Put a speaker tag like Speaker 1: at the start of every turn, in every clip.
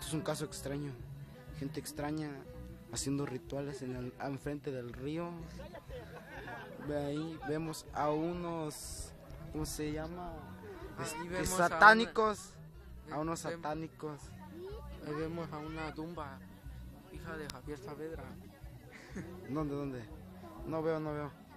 Speaker 1: Esto es un caso extraño. Gente extraña haciendo rituales enfrente del río. Ve ahí, vemos a unos, ¿cómo se llama? Satánicos. A unos satánicos.
Speaker 2: Ahí vemos a una tumba, hija de Javier Saavedra.
Speaker 1: ¿Dónde? No veo.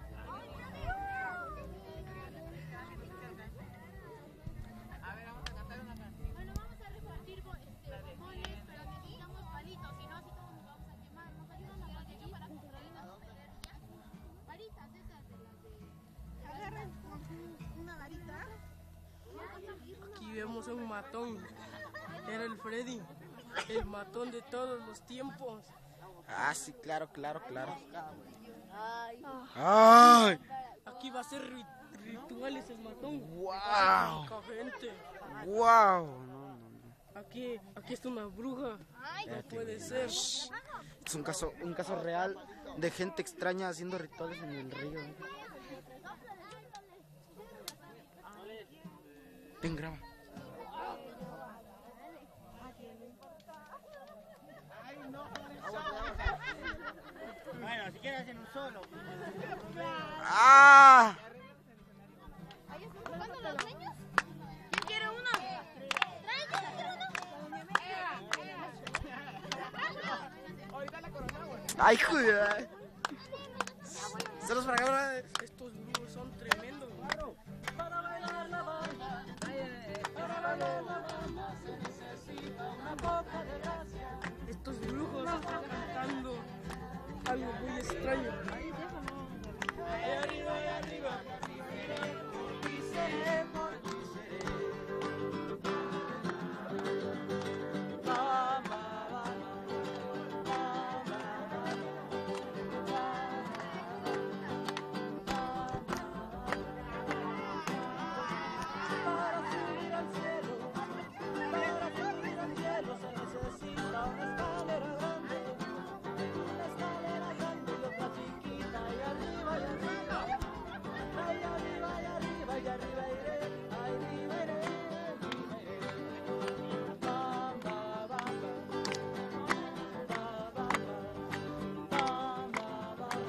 Speaker 2: Aquí vemos a un matón. Era el Freddy, el matón de todos los tiempos.
Speaker 1: Ah, sí, claro. ¡Ay!
Speaker 2: Aquí va a ser rituales el matón.
Speaker 1: ¡Wow!
Speaker 2: Gente.
Speaker 1: ¡Wow! No.
Speaker 2: Aquí está una bruja. No puede ser.
Speaker 1: Es un caso real de gente extraña haciendo rituales en el río. Ven, graba.
Speaker 3: Bueno, si quieres en un solo.
Speaker 1: ¡Ah!
Speaker 4: ¿Cuándo los niños? ¿Quién quiere uno?
Speaker 1: ¡Ay, joder! Se los para acá.
Speaker 2: Estos brujos son tremendos.
Speaker 3: Para bailar la banda, para bailar la banda se necesita una poca de gracia.
Speaker 2: Estos brujos están cantando algo muy extraño.
Speaker 3: Ahí arriba, y seré por ti seré. Para subir al cielo se necesita una escalera grande y otra chiquita y arriba iré, arriba iré. Bam, ba, bam, ba, bam, bam, ba, bam,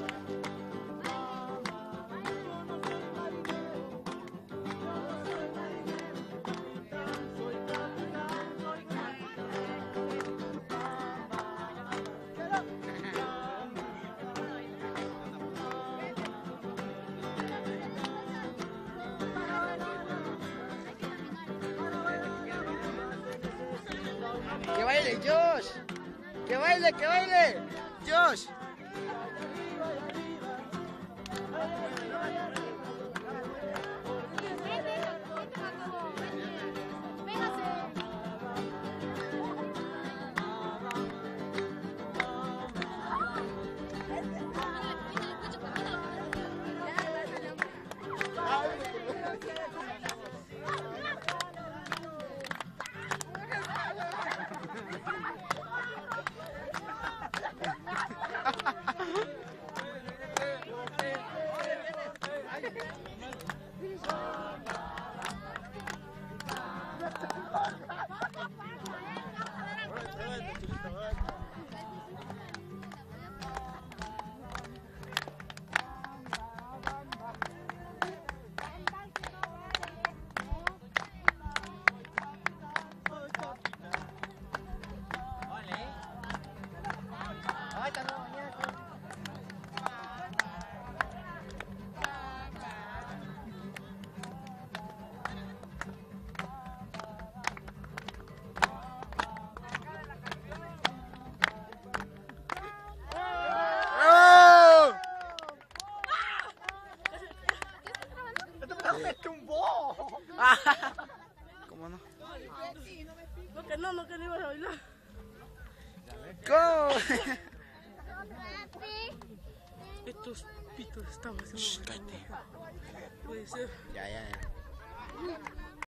Speaker 3: yo no soy marinero, soy capitán.
Speaker 1: ¡Que baile, Josh! ¡Que baile! ¡Josh! ¿Cómo no?
Speaker 2: No, que no ibas a bailar.
Speaker 1: ¿Cómo?
Speaker 2: Estos pitos están haciendo. Puede ser.
Speaker 1: Ya.